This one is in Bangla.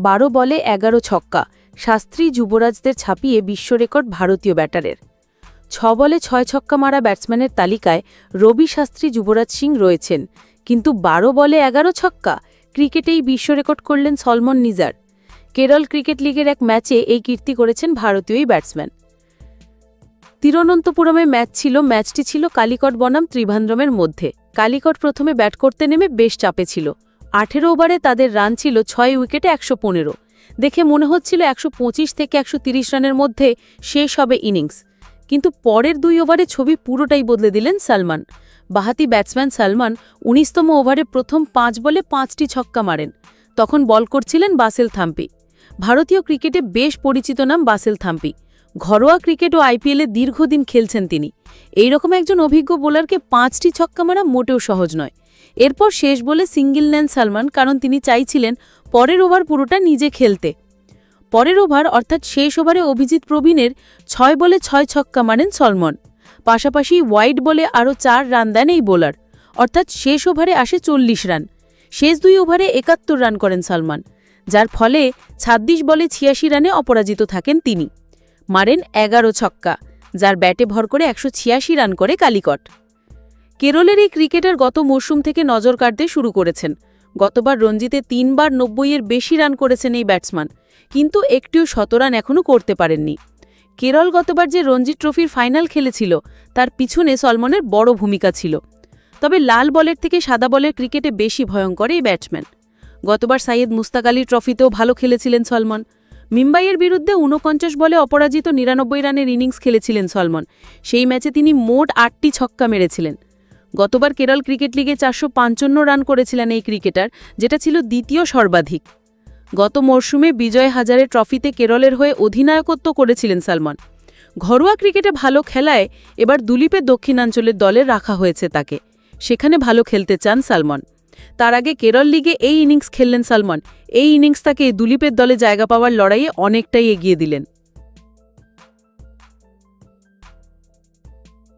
12 বলে 11 ছক্কা, শাস্ত্রী যুবরাজদের ছাপিয়ে বিশ্ব রেকর্ড ভারতীয় ব্যাটারের। 6 বলে 6 ছক্কা মারা ব্যাটসম্যানের তালিকায় রবি শাস্ত্রী, যুবরাজ সিং রয়েছেন, কিন্তু 12 বলে 11 ছক্কা ক্রিকেটেই বিশ্ব রেকর্ড করলেন সলমন নিজার। কেরল ক্রিকেট লিগের এক ম্যাচে এই কীর্তি করেছেন ভারতীয় এই ব্যাটসম্যান। তিরুবনন্তপুরমে ম্যাচটি ছিল কালিকট বনাম ত্রিভান্দ্রমের মধ্যে। কালিকট প্রথমে ব্যাট করতে নেমে বেশ চাপে ছিল। 18 ওভারে তাদের রান ছিল 6 উইকেটে 115। দেখে মনে হচ্ছিল 125 থেকে 130 রানের মধ্যে শেষ হবে ইনিংস, কিন্তু পরের 2 ওভারে ছবি পুরোটাই বদলে দিলেন সলমন। বাহাতি ব্যাটসম্যান সলমন 19তম ওভারে প্রথম 5 বলে 5টি ছক্কা মারেন। তখন বল করছিলেন বাসেল থাম্পি। ভারতীয় ক্রিকেটে বেশ পরিচিত নাম বাসেল থাম্পি। ঘরোয়া ক্রিকেট ও আইপিএলে দীর্ঘদিন খেলছেন তিনি। এইরকম একজন অভিজ্ঞ বোলারকে 5টি ছক্কা মারা মোটেও সহজ নয়। এরপর শেষ বলে সিঙ্গেল নেন সলমন, কারণ তিনি চাইছিলেন পরের ওভার পুরোটা নিজে খেলতে। পরের ওভার অর্থাৎ শেষ ওভারে অভিজিৎ প্রবীণের 6 বলে 6 ছক্কা মারেন সলমন। পাশাপাশি ওয়াইড বলে আরও 4 রান দেন এই বোলার, অর্থাৎ শেষ ওভারে আসে 40 রান। শেষ 2 ওভারে 71 রান করেন সলমন, যার ফলে 26 বলে 86 রানে অপরাজিত থাকেন তিনি। মারেন 11 ছক্কা, যার ব্যাটে ভর করে 186 রান করে কালিকট। কেরলের এই ক্রিকেটার গত মরশুম থেকে নজর কাড়তে শুরু করেছেন। গতবার রঞ্জিতে 3 বার 90-এর বেশি রান করেছেন এই ব্যাটসম্যান, কিন্তু একটিও শতরান এখনও করতে পারেননি। কেরল গতবার যে রঞ্জি ট্রফির ফাইনাল খেলেছিল, তার পিছনে সলমনের বড় ভূমিকা ছিল। তবে লাল বলের থেকে সাদা বলের ক্রিকেটে বেশি ভয়ঙ্কর এই ব্যাটসম্যান। গতবার সাইয়েদ মুস্তাক আলী ট্রফিতেও ভালো খেলেছিলেন সলমন। মুম্বাইয়ের বিরুদ্ধে 49 বলে অপরাজিত 99 রানের ইনিংস খেলেছিলেন সলমন। সেই ম্যাচে তিনি মোট 8টি ছক্কা মেরেছিলেন। গতবার কেরল ক্রিকেট লিগে 455 রান করেছিলেন এই ক্রিকেটার, যেটা ছিল দ্বিতীয় সর্বাধিক। গত মরশুমে বিজয় হাজারে ট্রফিতে কেরলের হয়ে অধিনায়কত্ব করেছিলেন সলমন। ঘরোয়া ক্রিকেটে ভালো খেলায় এবার দুলীপের দক্ষিণাঞ্চলের দলে রাখা হয়েছে তাকে। সেখানে ভালো খেলতে চান সলমন। তার আগে কেরল লিগে এই ইনিংস খেললেন সলমন। এই ইনিংস তাকে দুলীপের দলে জায়গা পাওয়ার লড়াইয়ে অনেকটাই এগিয়ে দিলেন।